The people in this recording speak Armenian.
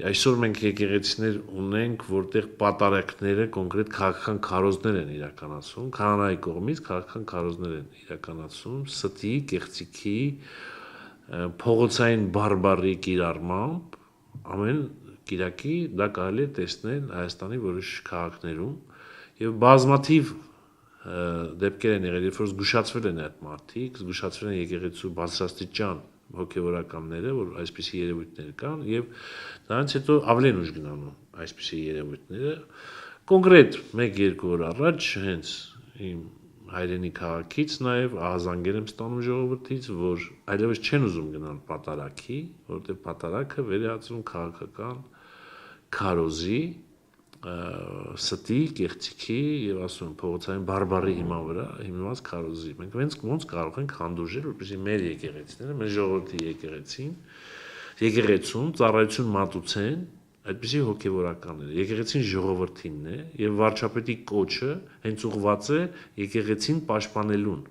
Այսօր մենք եկեղեցիներ ունենք, որտեղ պատարակները կոնկրետ քաղաքական քարոզներ են իրականացում, քահանայի կողմից քաղաքական քարոզներ են իրականացում, ստի, կեղծիքի, փողոցային բարբարի կիրառմամբ, ամեն կիրակի դա կարելի է տեսնել Հայաստանի որոշ քաղաքներում եւ բազմաթիվ դեպքեր են եղել, երբ որ զգուշացվել են այդ մարդիկ, զգուշացվել են եկեղեցու բարձրաստիճան հոգևորականները, որ այսպիսի երևույթներ կան եւ դրանից հետո ավելի են ուժ գնանում այսպիսի երևույթները կոնկրետ 1-2 օր առաջ հենց իմ հայրենի քաղաքից նաեւ ահազանգեր եմ ստանում ժողովրդից, որ այլևս չեն ուզում գնալ պատարակի, որովհետեւ պատարակը վերածվում քաղաքական քարոզի ստի, կեղծիքի եւ ասում փողոցային բարբարի հիման վրա հիմնված քարոզի։ Մենք ոնց կարող ենք հանդուրժել, որպեսզի մեր եկեղեցիները, մեր ժողովրդի եկեղեցուն ծառայություն մատուցեն այդպիսի հոգևորականները։ Եկեղեցին ժողովրդինն է եւ վարչապետի կոչը հենց ուղղված է եկեղեցին պաշտպանելուն։